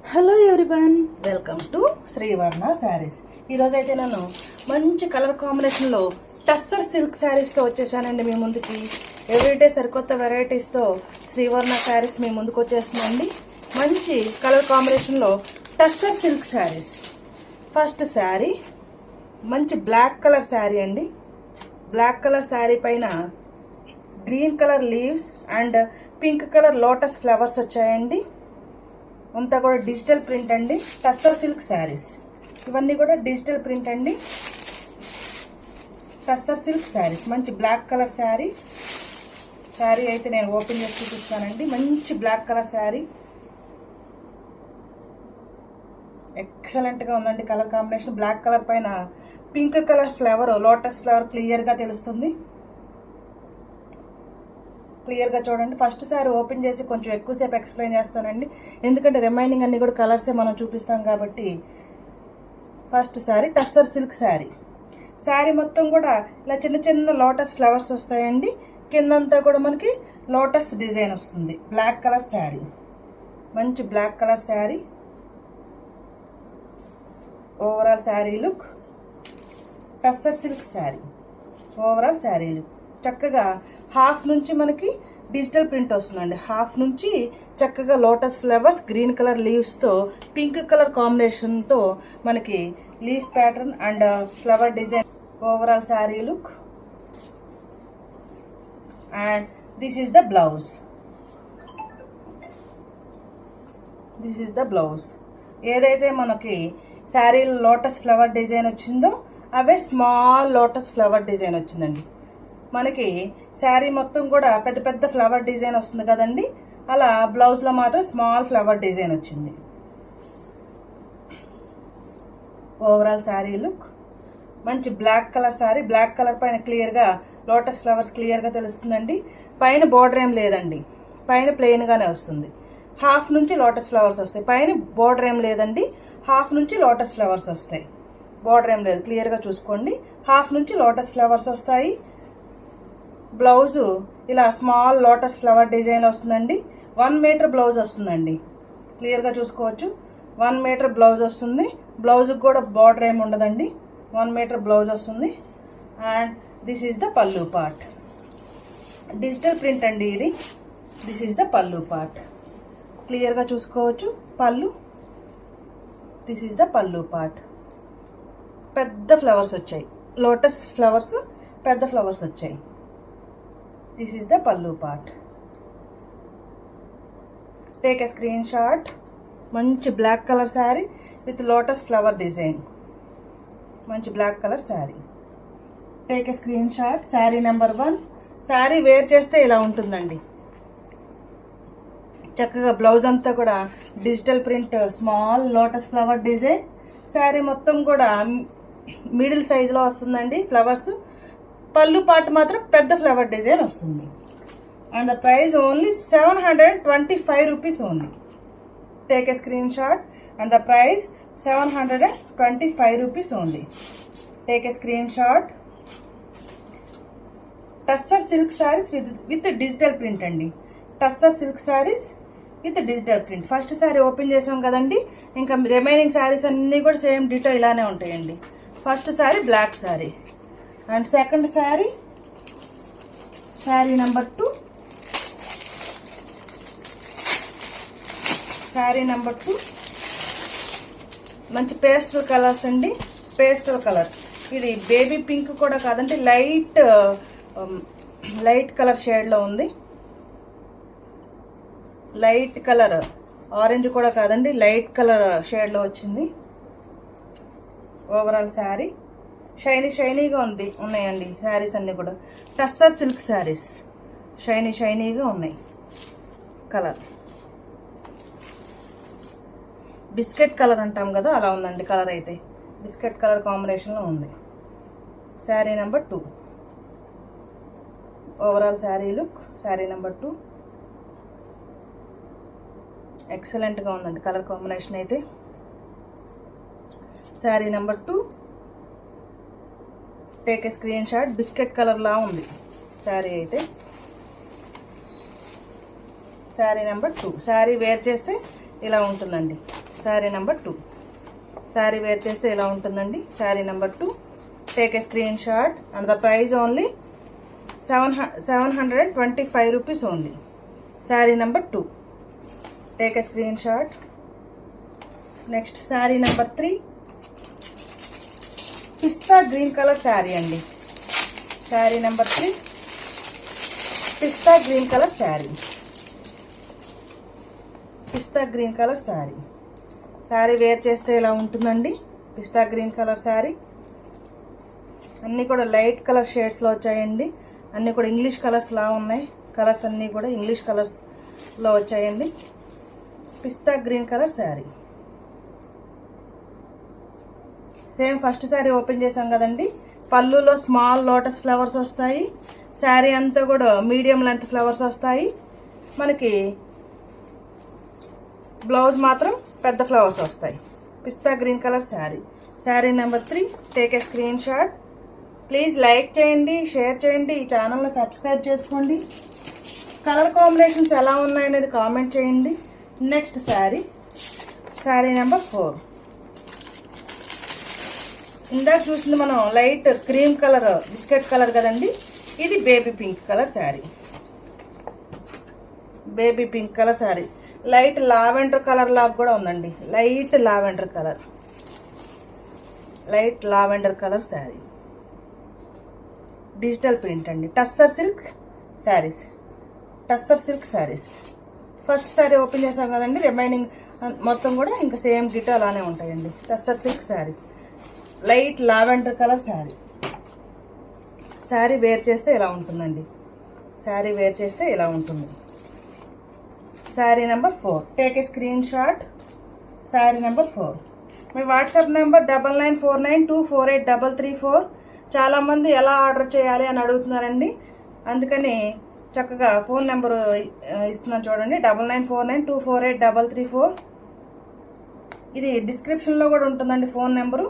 Hello everyone, welcome to Srivarna saris. ఈరోజు అయితే నేను మంచి కలర్ కాంబినేషన్లో టస్సర్ సిల్క్ శారీస్తో వచ్చేసానండి మీ ముందుకి. ఎవ్రీడే సరికొత్త వెరైటీస్తో శ్రీవర్ణ శారీస్ మీ ముందుకు వచ్చేస్తుందండి. మంచి కలర్ కాంబినేషన్లో టస్సర్ సిల్క్ శారీస్. ఫస్ట్ శారీ మంచి బ్లాక్ కలర్ శారీ అండి. బ్లాక్ కలర్ శారీ పైన green colour leaves and pink colour lotus flowers వచ్చాయండి. అంతా కూడా డిజిటల్ ప్రింట్ అండి. టస్సర్ సిల్క్ శారీస్ ఇవన్నీ కూడా డిజిటల్ ప్రింట్ అండి. టస్సర్ సిల్క్ శారీస్ మంచి బ్లాక్ కలర్ శారీ. శారీ అయితే నేను ఓపెన్ చేసి చూపిస్తానండి. మంచి బ్లాక్ కలర్ శారీ, ఎక్సలెంట్గా ఉందండి కలర్ కాంబినేషన్. బ్లాక్ కలర్ పైన pink colour flower, lotus flower క్లియర్గా తెలుస్తుంది. క్లియర్గా చూడండి. ఫస్ట్ సారి ఓపెన్ చేసి కొంచెం ఎక్కువసేపు ఎక్స్ప్లెయిన్ చేస్తానండి, ఎందుకంటే రిమైనింగ్ అన్ని కూడా కలర్సే మనం చూపిస్తాం కాబట్టి. First sorry tussar silk sari. Sari మొత్తం కూడా ఇలా చిన్న చిన్న లోటస్ ఫ్లవర్స్ వస్తాయండి. కిందంతా కూడా మనకి లోటస్ డిజైన్ వస్తుంది. బ్లాక్ కలర్ శారీ, మంచి black colour sari. Overall sari look tussar silk sari. Overall sari look చక్కగా హాఫ్ నుంచి మనకి డిజిటల్ ప్రింట్ వస్తుందండి. హాఫ్ నుంచి చక్కగా లోటస్ ఫ్లవర్స్, గ్రీన్ కలర్ లీవ్స్తో పింక్ కలర్ కాంబినేషన్తో మనకి leaf pattern and flower design. Overall sari look. And this is the blouse. This is the blouse. ఏదైతే మనకి శారీలో లోటస్ ఫ్లవర్ డిజైన్ వచ్చిందో అవే స్మాల్ లోటస్ ఫ్లవర్ డిజైన్ వచ్చిందండి. మనకి శారీ మొత్తం కూడా పెద్ద పెద్ద ఫ్లవర్ డిజైన్ వస్తుంది కదండి, అలా బ్లౌజ్లో మాత్రం స్మాల్ ఫ్లవర్ డిజైన్ వచ్చింది. ఓవరాల్ శారీ లుక్ మంచి black colour sari. Black colour పైన క్లియర్గా లోటస్ ఫ్లవర్స్ క్లియర్గా తెలుస్తుందండి. పైన బోర్డర్ ఏం లేదండి, పైన ప్లెయిన్గానే వస్తుంది. హాఫ్ నుంచి లోటస్ ఫ్లవర్స్ వస్తాయి. పైన బోర్డర్ ఏం లేదండి, హాఫ్ నుంచి లోటస్ ఫ్లవర్స్ వస్తాయి. బోర్డర్ ఏం లేదు, క్లియర్గా చూసుకోండి. హాఫ్ నుంచి లోటస్ ఫ్లవర్స్ వస్తాయి. బ్లౌజు ఇలా స్మాల్ లోటస్ ఫ్లవర్ డిజైన్ వస్తుందండి. 1 మీటర్ బ్లౌజ్ వస్తుందండి. క్లియర్గా చూసుకోవచ్చు. 1 మీటర్ బ్లౌజ్ వస్తుంది. బ్లౌజ్కి కూడా బార్డర్ ఏమి ఉండదండి. 1 మీటర్ బ్లౌజ్ వస్తుంది. అండ్ దిస్ ఈజ్ ద పల్లు పార్ట్. డిజిటల్ ప్రింట్ అండి ఇది. దిస్ ఈజ్ ద పల్లు పార్ట్. క్లియర్గా చూసుకోవచ్చు. పల్లు. దిస్ ఈజ్ ద పల్లు పార్ట్. పెద్ద ఫ్లవర్స్ వచ్చాయి, లోటస్ ఫ్లవర్స్ పెద్ద ఫ్లవర్స్ వచ్చాయి. This is the pallu part. Take a screenshot. మంచి black colour sari with lotus flower design. మంచి black colour sari. Take a screenshot. Sari number 1. Sari wear చేస్తే ఇలా ఉంటుందండి. చక్కగా బ్లౌజ్ అంతా కూడా digital print, small lotus flower design. Sari మొత్తం కూడా మిడిల్ సైజులో వస్తుందండి ఫ్లవర్స్. పల్లు పార్ట్ మాత్రం పెద్ద ఫ్లవర్ డిజైన్ వస్తుంది. And the price only 725 rupees only. Take a screenshot. And the price 725 rupees only. Take a screenshot. Tussar silk saris with digital print అండి. Tussar silk saris with digital print. First sari open చేసాం కదండి, ఇంకా remaining saris అన్నీ కూడా same detail ఇలానే ఉంటాయండి. First sari black sari. And second sari, sari number 2. Sari number 2 మంచి pastel colours అండి. Pastel colour. ఇది బేబీ పింక్ కూడా కాదండి, లైట్ కలర్ షేడ్లో ఉంది. లైట్ కలర్ ఆరెంజ్ కూడా కాదండి, లైట్ కలర్ షేడ్లో వచ్చింది. ఓవరాల్ శారీ షైనీగా ఉన్నాయండి శారీస్ అన్నీ కూడా. టస్సర్ సిల్క్ శారీస్ షైనీగా ఉన్నాయి. కలర్ బిస్కెట్ కలర్ అంటాం కదా, అలా ఉందండి కలర్ అయితే. బిస్కెట్ కలర్ కాంబినేషన్లో ఉంది. Sari number 2. Overall sari look. Sari number 2 ఎక్సలెంట్గా ఉందండి కలర్ కాంబినేషన్ అయితే. Sari number 2. Take a screenshot. Biscuit కలర్లా ఉంది శారీ అయితే. శారీ నెంబర్ 2. శారీ వేర్ చేస్తే ఇలా ఉంటుందండి. శారీ నెంబర్ 2. శారీ వేర్ చేస్తే ఇలా ఉంటుందండి. Sari number 2. Take a screenshot and the price only 725 rupees only. Sari number 2. Take a screenshot. Next sari number 3. Pista green colour sari అండి. Sari number 3. Pista green colour sari. Pista green colour sari. Sari wear చేస్తే ఇలా ఉంటుందండి. Pista green colour sari. అన్నీ కూడా లైట్ కలర్ షేడ్స్లో వచ్చాయండి. అన్నీ కూడా ఇంగ్లీష్ కలర్స్ లా ఉన్నాయి. కలర్స్ అన్నీ కూడా ఇంగ్లీష్ కలర్స్లో వచ్చాయండి. Pista green colour sari. Same first sari open చేసాం కదండి. పళ్ళులో స్మాల్ లోటస్ ఫ్లవర్స్ వస్తాయి. శారీ అంతా కూడా మీడియం లెంత్ ఫ్లవర్స్ వస్తాయి. మనకి బ్లౌజ్ మాత్రం పెద్ద ఫ్లవర్స్ వస్తాయి. Pista green colour sari. Sari number 3. Take a screenshot. Please like చేయండి, షేర్ చేయండి, ఈ ఛానల్ని సబ్స్క్రైబ్ చేసుకోండి. కలర్ కాంబినేషన్స్ ఎలా ఉన్నాయనేది కామెంట్ చేయండి. నెక్స్ట్ శారీ. శారీ నెంబర్ 4. ఇందాక చూసింది మనం light cream colour, biscuit colour కదండి. ఇది baby pink colour sari. Baby pink colour sari. Light lavender colour లాగా కూడా ఉందండి. Light lavender colour. Light lavender colour sari. Digital print అండి. Tussar silk saris. Tussar silk saris. First sari open చేసాం కదండి. రిమైనింగ్ మొత్తం కూడా ఇంకా సేమ్ డిటో అలానే ఉంటాయండి. Tussar silk saris. Light lavender colour sari. Sari wear చేస్తే ఇలా ఉంటుందండి. శారీ వేర్ చేస్తే ఇలా ఉంటుంది. Sari number 4. Take a screenshot. Sari number 4. మీ వాట్సాప్ నెంబర్ 9949248334. చాలామంది ఎలా ఆర్డర్ చేయాలి అని అడుగుతున్నారండి. అందుకని చక్కగా ఫోన్ నెంబరు ఇస్తున్నాను చూడండి. 9949248334. ఇది డిస్క్రిప్షన్లో కూడా ఉంటుందండి phone number.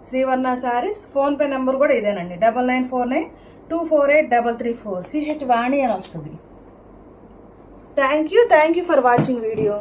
Srivarna saris. PhonePe number కూడా ఇదేనండి. 9949248334. CH వాణి అని వస్తుంది. Thank you for watching video.